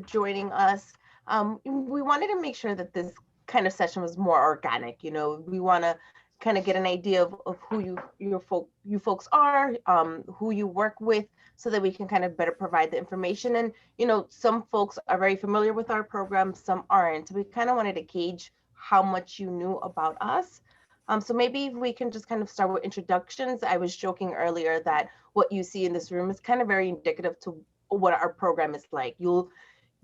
joining us. We wanted to make sure that this kind of session was more organic. We want to kind of get an idea of who you folks are, who you work with, so that we can kind of better provide the information. And some folks are very familiar with our program, some aren't. We kind of wanted to gauge how much you knew about us. So maybe we can just kind of start with introductions. I was joking earlier that what you see in this room is kind of very indicative to what our program is like.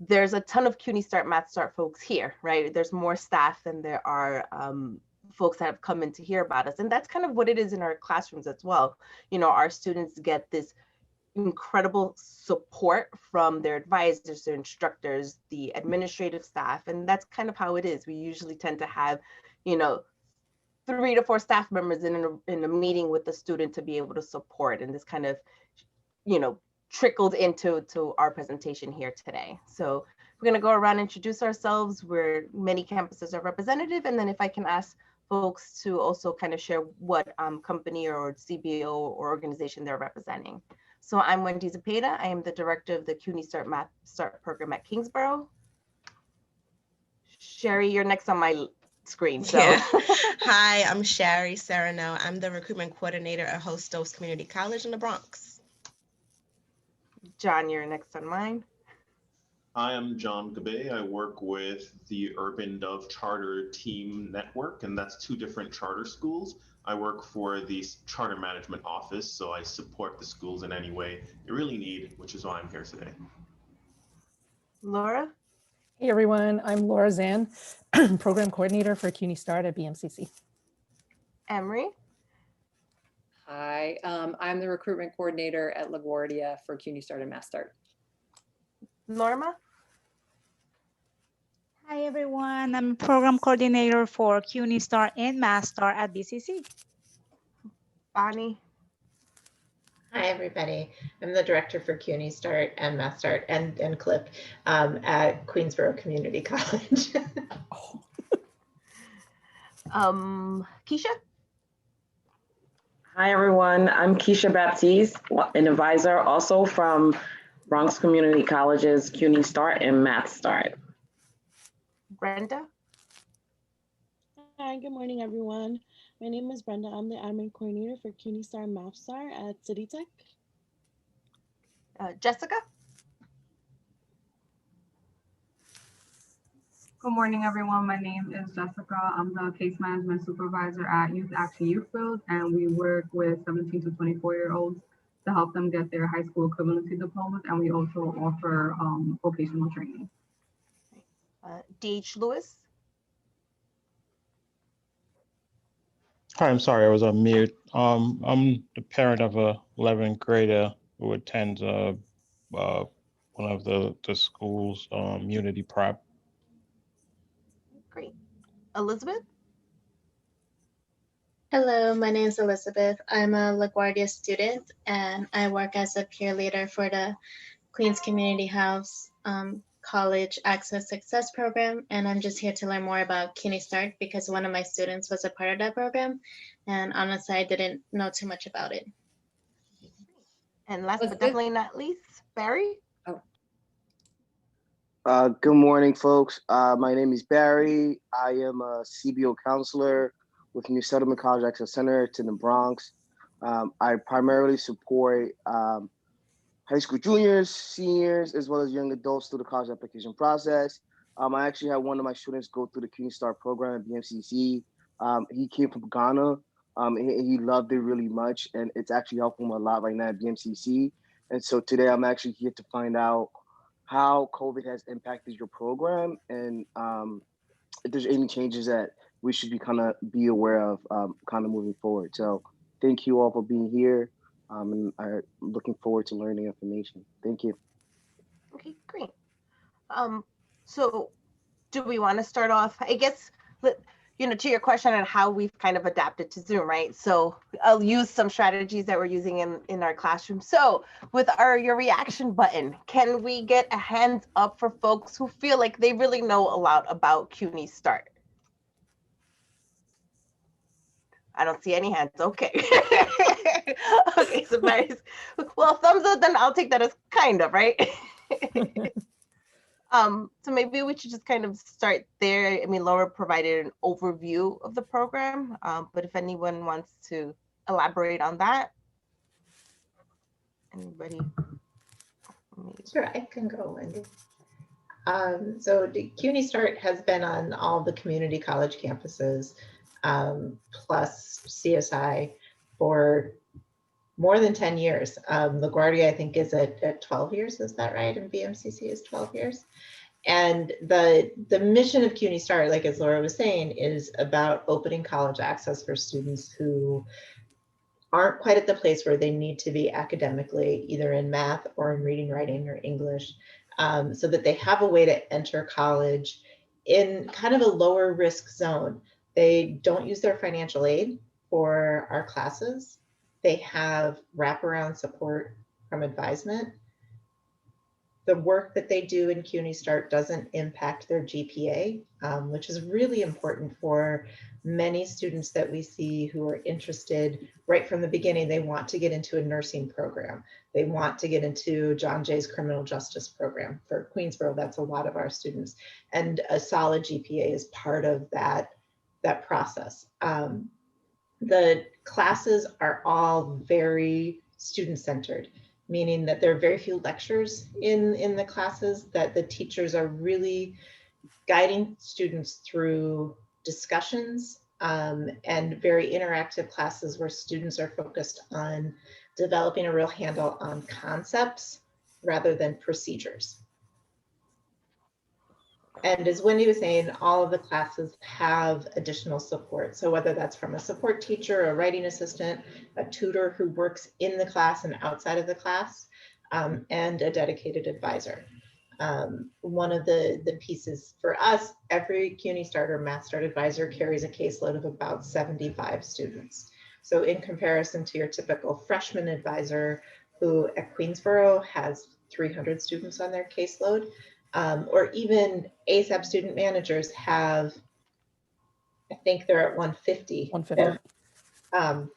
There's a ton of CUNY Start Math Start folks here, right? There's more staff than there are folks that have come in to hear about us. And that's kind of what it is in our classrooms as well. Our students get this incredible support from their advisors, their instructors, the administrative staff. And that's kind of how it is. We usually tend to have, 3 to 4 staff members in a meeting with the student to be able to support. And this kind of, trickled into our presentation here today. So we're going to go around and introduce ourselves, where many campuses are representative. And then if I can ask folks to also kind of share what company or CBO or organization they're representing. So I'm Wendy Zepeda. I am the director of the CUNY Start Math Start program at Kingsborough. Sherry, you're next on my screen. So. Yeah. Hi, I'm Sherry Serrano. I'm the recruitment coordinator at Hostos Community College in the Bronx. John, you're next on mine. Hi, I'm John Gabe. I work with the Urban Dove Charter Team Network, and that's 2 different charter schools. I work for the Charter Management Office, so I support the schools in any way they really need, which is why I'm here today. Laura? Hey everyone, I'm Laura Zan, Program Coordinator for CUNY Start at BMCC. Emery? Hi, I'm the recruitment coordinator at LaGuardia for CUNY Start and Mass Start. Norma? Hi everyone, I'm program coordinator for CUNY Start and Mass Start at BCC. Bonnie? Hi everybody, I'm the director for CUNY Start and Math Start and CLIP at Queensborough Community College. Keisha? Hi everyone, I'm Keisha Baptiste, an advisor also from Bronx Community College's CUNY Start and Math Start. Brenda? Hi, good morning everyone. My name is Brenda. I'm the admin coordinator for CUNY Start Math Start at City Tech. Jessica? Good morning, everyone. My name is Jessica. I'm the case management supervisor at Youth Action Youth Field, and we work with 17 to 24-year-olds to help them get their high school equivalency diplomas, and we also offer vocational training. D.H. Lewis? Hi, I'm sorry, I was on mute. I'm the parent of a 11th grader who attends one of the school's Unity Prep. Great. Elizabeth? Hello, my name is Elizabeth. I'm a LaGuardia student and I work as a peer leader for the Queens Community House College Access Success Program. And I'm just here to learn more about CUNY Start because one of my students was a part of that program. And honestly, I didn't know too much about it. And last but definitely not least, Barry? Good morning, folks. My name is Barry. I am a CBO counselor with New Settlement College Access Center in the Bronx. I primarily support high school juniors, seniors, as well as young adults through the college application process. I actually had one of my students go through the CUNY Start program at BMCC. He came from Ghana. He loved it really much, and it's actually helping him a lot right now at BMCC. And so today I'm actually here to find out how COVID has impacted your program and if there's any changes that we should be aware of kind of moving forward. So thank you all for being here. And I'm looking forward to learning information. Thank you. Okay, great. So do we want to start off, I guess, to your question on how we've kind of adapted to Zoom, right? So I'll use some strategies that we're using in our classroom. So with your reaction button, can we get a hands up for folks who feel like they really know a lot about CUNY Start? I don't see any hands. Okay. Okay, so well, thumbs up, then I'll take that as kind of, right? So maybe we should just kind of start there. I mean, Laura provided an overview of the program, but if anyone wants to elaborate on that, anybody? Sure, I can go, Wendy. So the CUNY Start has been on all the community college campuses, plus CSI for more than 10 years. LaGuardia, I think, is at 12 years. Is that right? And BMCC is 12 years. And the mission of CUNY Start, like as Laura was saying, is about opening college access for students who aren't quite at the place where they need to be academically, either in math or in reading, writing, or English, so that they have a way to enter college in kind of a lower risk zone. They don't use their financial aid for our classes. They have wraparound support from advisement. The work that they do in CUNY Start doesn't impact their GPA, which is really important for many students that we see who are interested right from the beginning. They want to get into a nursing program. They want to get into John Jay's criminal justice program. For Queensborough, that's a lot of our students. And a solid GPA is part of that process. The classes are all very student-centered, meaning that there are very few lectures in the classes, that the teachers are really guiding students through discussions and very interactive classes where students are focused on developing a real handle on concepts rather than procedures. And as Wendy was saying, all of the classes have additional support. So whether that's from a support teacher, a writing assistant, a tutor who works in the class and outside of the class, and a dedicated advisor. One of the pieces for us, every CUNY Start or Math Start advisor carries a caseload of about 75 students. So in comparison to your typical freshman advisor who at Queensborough has 300 students on their caseload, or even ASAP student managers have, I think they're at 150. 150.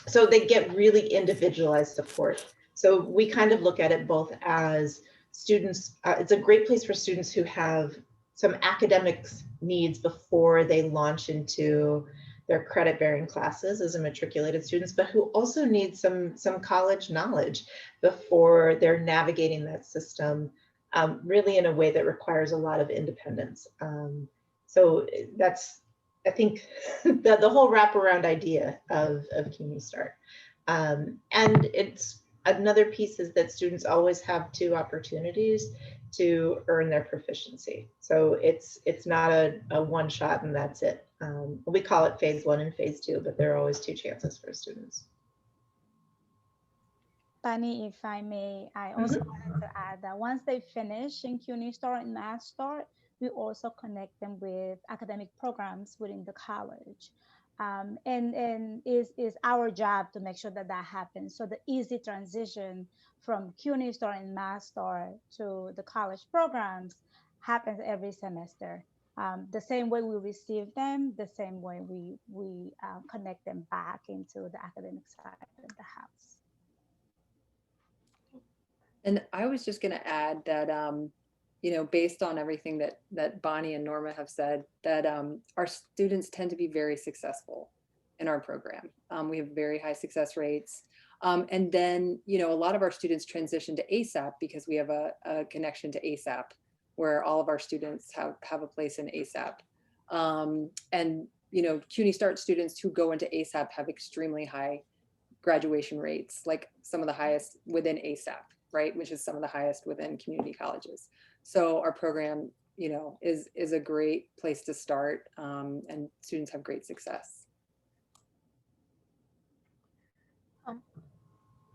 So they get really individualized support. So we kind of look at it both as students, it's a great place for students who have some academics needs before they launch into their credit bearing classes as a matriculated students, but who also need some college knowledge before they're navigating that system really in a way that requires a lot of independence. So that's, I think, the whole wraparound idea of CUNY Start. And it's another piece is that students always have 2 opportunities to earn their proficiency. So it's not a one shot and that's it. We call it phase 1 and phase 2, but there are always 2 chances for students. Bunny, if I may, I also wanted to add that once they finish in CUNY Start and Math Start, we also connect them with academic programs within the college. And is our job to make sure that that happens. So the easy transition from CUNY Start and Math Start to the college programs happens every semester. The same way we receive them, the same way we connect them back into the academic side of the house. And I was just going to add that, you know, based on everything that Bonnie and Norma have said, that our students tend to be very successful in our program. We have very high success rates. And then, you know, a lot of our students transition to ASAP because we have a connection to ASAP where all of our students have a place in ASAP. And, you know, CUNY Start students who go into ASAP have extremely high graduation rates, like some of the highest within ASAP, right? Which is some of the highest within community colleges. So our program, you know, is a great place to start, and students have great success.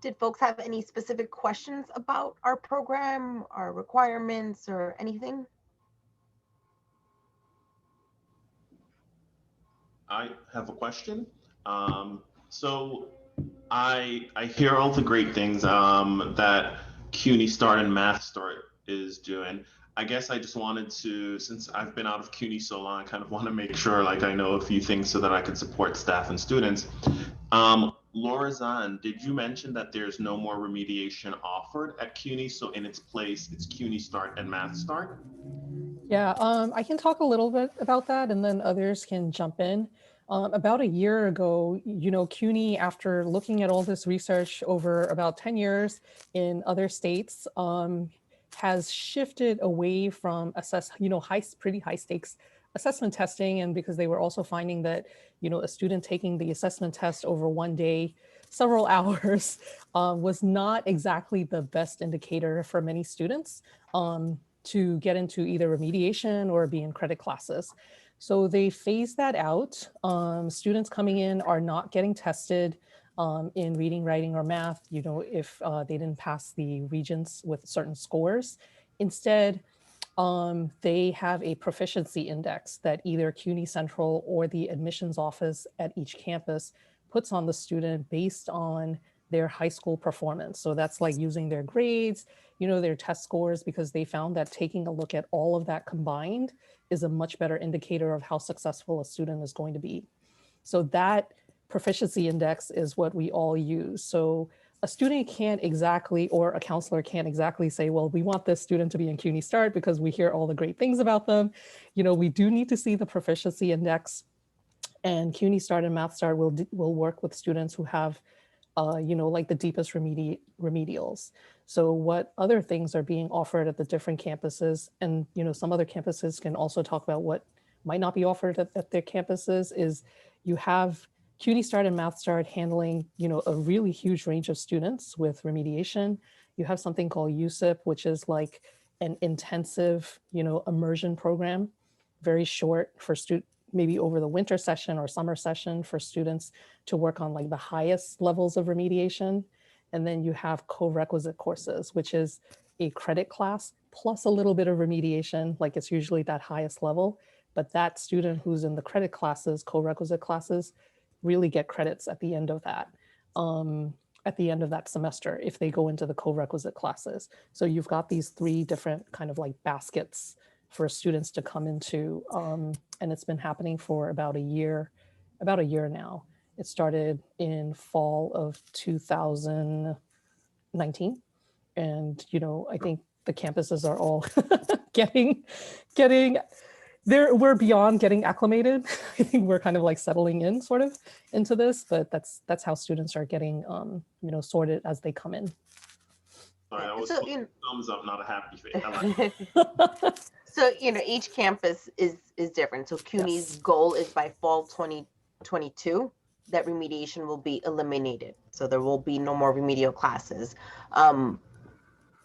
Did folks have any specific questions about our program, our requirements, or anything? I have a question. So I hear all the great things that CUNY Start and Math Start is doing. I guess I just wanted to, since I've been out of CUNY so long, I kind of want to make sure like I know a few things so that I can support staff and students. Laura Zahn, did you mention that there's no more remediation offered at CUNY? So in its place, it's CUNY Start and Math Start? Yeah, I can talk a little bit about that and then others can jump in. About a year ago, CUNY, after looking at all this research over about 10 years in other states, has shifted away from pretty high stakes assessment testing. And because they were also finding that, a student taking the assessment test over one day, several hours, was not exactly the best indicator for many students. To get into either remediation or be in credit classes. So they phased that out. Students coming in are not getting tested in reading, writing, or math, if they didn't pass the regents with certain scores. Instead, they have a proficiency index that either CUNY Central or the admissions office at each campus puts on the student based on their high school performance. So that's like using their grades, their test scores, because they found that taking a look at all of that combined is a much better indicator of how successful a student is going to be. So that proficiency index is what we all use. So a student can't exactly, or a counselor can't exactly say, well, we want this student to be in CUNY Start because we hear all the great things about them. We do need to see the proficiency index, and CUNY Start and Math Start will work with students who have like the deepest remedials. So what other things are being offered at the different campuses, and some other campuses can also talk about what might not be offered at their campuses, is you have CUNY Start and Math Start handling a really huge range of students with remediation. You have something called USIP, which is like an intensive immersion program, very short for maybe over the winter session or summer session for students to work on like the highest levels of remediation. And then you have co-requisite courses, which is a credit class plus a little bit of remediation, like it's usually that highest level. But that student who's in the credit classes, co-requisite classes, really get credits at the end of that. At the end of that semester, if they go into the co-requisite classes. So you've got these three different kind of like baskets for students to come into, and it's been happening for about a year now. It started in fall of 2019, and I think the campuses are all getting we're beyond getting acclimated. I think we're kind of like settling in sort of into this, but that's how students are getting sorted as they come in. Sorry, that was So, thumbs up, not a happy face. So, each campus is different. So CUNY's goal is by fall 2022 that remediation will be eliminated. So there will be no more remedial classes.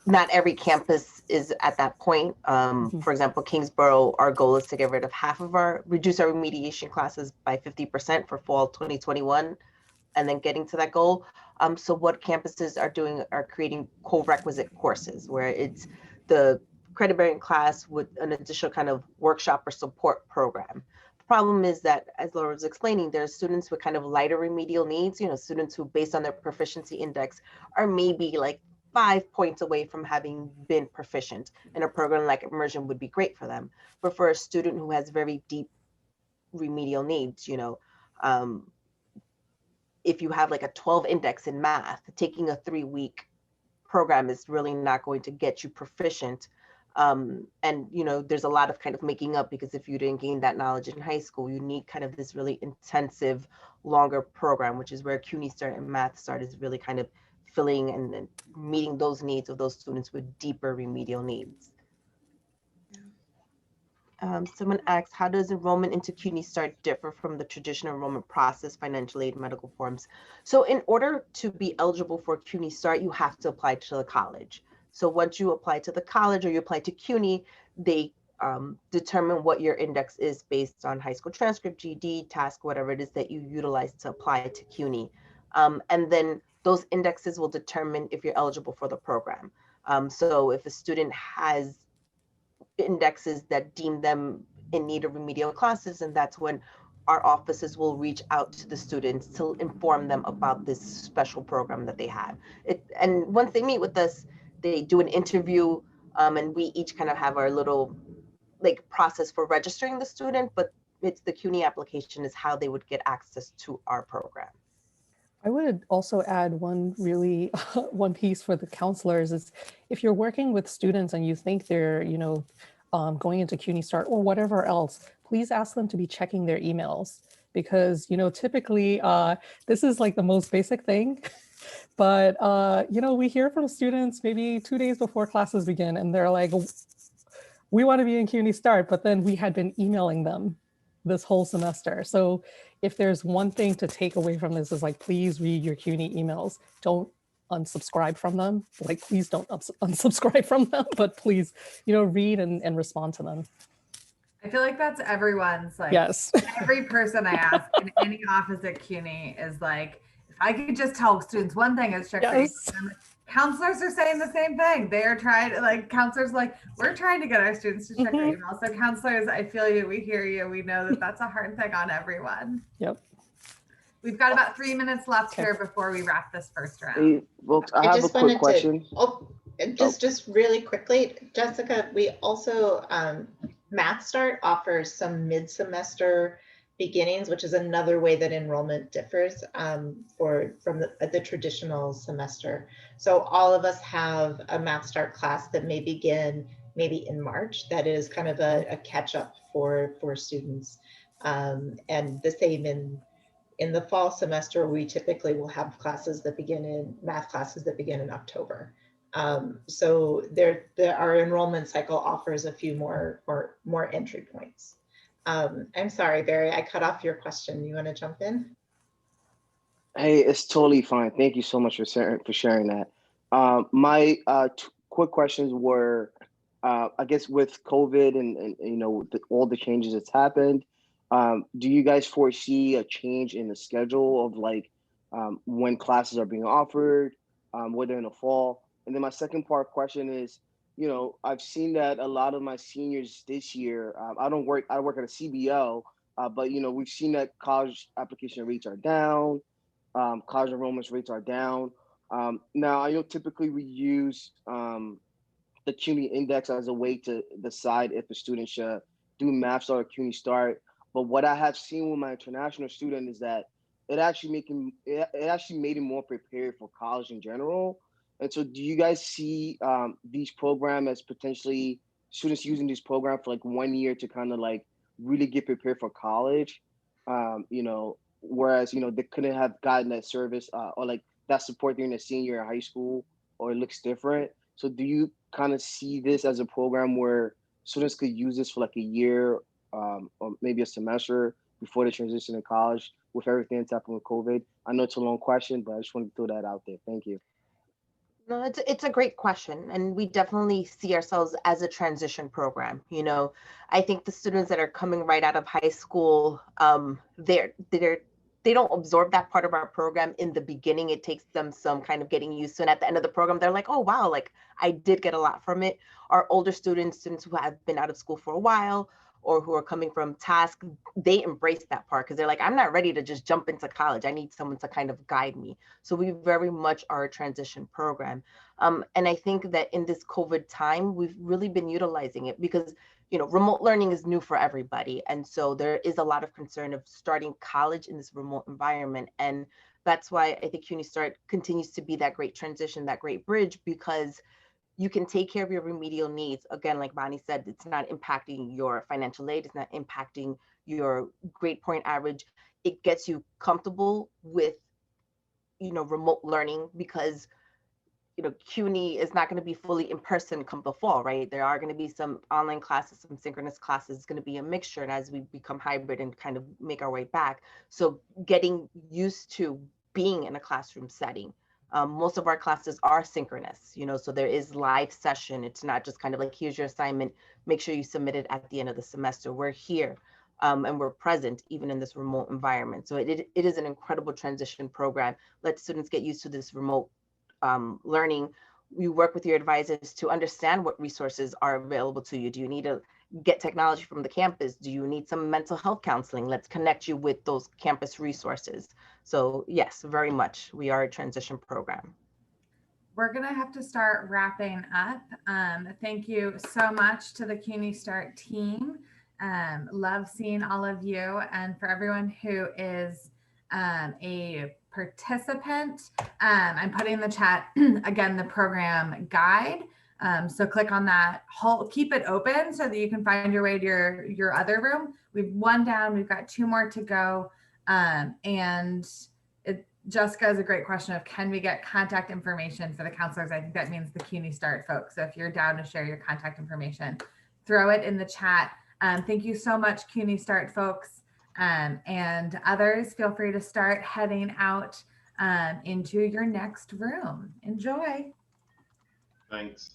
Not every campus is at that point. For example, Kingsborough, our goal is to get rid of reduce our remediation classes by 50% for fall 2021, and then getting to that goal. So what campuses are creating co-requisite courses where it's the credit bearing class with an additional kind of workshop or support program. The problem is that, as Laura was explaining, there's students with kind of lighter remedial needs, students who, based on their proficiency index, are maybe like 5 points away from having been proficient, and a program like immersion would be great for them. But for a student who has very deep remedial needs, if you have like a 12 index in math, taking a 3-week program is really not going to get you proficient. And there's a lot of kind of making up, because if you didn't gain that knowledge in high school, you need kind of this really intensive, longer program, which is where CUNY Start and Math Start is really kind of filling and meeting those needs of those students with deeper remedial needs. Someone asks, how does enrollment into CUNY Start differ from the traditional enrollment process, financial aid, medical forms? So in order to be eligible for CUNY Start, you have to apply to the college. So once you apply to the college or you apply to CUNY, they determine what your index is based on high school transcript, GED, task, whatever it is that you utilize to apply to CUNY. And then those indexes will determine if you're eligible for the program. So if a student has indexes that deem them in need of remedial classes, and that's when our offices will reach out to the students to inform them about this special program that they have. And once they meet with us, they do an interview, and we each kind of have our little like process for registering the student, but it's the CUNY application is how they would get access to our program. I would also add one really one piece for the counselors is if you're working with students and you think they're, going into CUNY Start or whatever else, please ask them to be checking their emails because, typically this is like the most basic thing. But, we hear from students maybe 2 days before classes begin and they're like, we want to be in CUNY Start, but then we had been emailing them this whole semester. So if there's one thing to take away from this is like, please read your CUNY emails. Don't unsubscribe from them. Like, please don't unsubscribe from them, but please, read and respond to them. I feel like that's everyone's, like, yes. Every person I ask in any office at CUNY is like, if I could just tell students one thing, is check their emails. Counselors are saying the same thing. They're trying to, like, counselors, like, we're trying to get our students to check their emails. So counselors, I feel you, we hear you. We know that that's a hard thing on everyone. Yep. We've got about 3 minutes left here before we wrap this first round. Hey, well, I have a quick question. Just really quickly, Jessica, we also, Math Start offers some mid-semester beginnings, which is another way that enrollment differs from the traditional semester. So all of us have a Math Start class that may begin maybe in March. That is kind of a catch-up for students. And the same in the fall semester, we typically will have math classes that begin in October. So our enrollment cycle offers a few more entry points. I'm sorry, Barry, I cut off your question. You want to jump in? Hey, it's totally fine. Thank you so much for sharing that. My quick questions were, I guess with COVID and all the changes that's happened, do you guys foresee a change in the schedule of like when classes are being offered, whether in the fall? And then my second part question is, I've seen that a lot of my seniors this year, I work at a CBO, but we've seen that college application rates are down, college enrollment rates are down. Now I know typically we use the CUNY index as a way to decide if a student should do Math Start or CUNY Start. But what I have seen with my international student is that it actually made him more prepared for college in general. And so do you guys see these programs as potentially students using this program for like 1 year to kind of like really get prepared for college? Whereas, they couldn't have gotten that service or like that support during a senior in high school, or it looks different. So do you kind of see this as a program where students could use this for like a year or maybe a semester before they transition to college with everything that's happened with COVID? I know it's a long question, but I just wanted to throw that out there. Thank you. No, it's a great question, and we definitely see ourselves as a transition program. I think the students that are coming right out of high school, they don't absorb that part of our program in the beginning. It takes them some kind of getting used to, and at the end of the program, they're like, oh wow, like I did get a lot from it. Our older students who have been out of school for a while, or who are coming from task, they embrace that part because they're like, I'm not ready to just jump into college. I need someone to kind of guide me. So we very much are a transition program. And I think that in this COVID time, we've really been utilizing it because, remote learning is new for everybody. And so there is a lot of concern of starting college in this remote environment. And that's why I think CUNY Start continues to be that great transition, that great bridge, because you can take care of your remedial needs. Again, like Bonnie said, it's not impacting your financial aid. It's not impacting your grade point average. It gets you comfortable with, remote learning because, CUNY is not going to be fully in person come the fall, right? There are going to be some online classes, some synchronous classes. It's going to be a mixture. And as we become hybrid and kind of make our way back, so getting used to being in a classroom setting. Most of our classes are synchronous, so there is live session. It's not just kind of like, here's your assignment, make sure you submit it at the end of the semester. We're here and we're present even in this remote environment. So it is an incredible transition program. Let students get used to this remote learning. You work with your advisors to understand what resources are available to you. Do you need to get technology from the campus? Do you need some mental health counseling? Let's connect you with those campus resources. So yes, very much. We are a transition program. We're going to have to start wrapping up. Thank you so much to the CUNY Start team. Love seeing all of you. And for everyone who is a participant. I'm putting in the chat again the program guide. So click on that, keep it open so that you can find your way to your other room. We've one down, we've got 2 more to go. Jessica has a great question of, can we get contact information for the counselors? I think that means the CUNY Start folks. So if you're down to share your contact information, throw it in the chat. Thank you so much, CUNY Start folks. And others, feel free to start heading out into your next room. Enjoy. Thanks.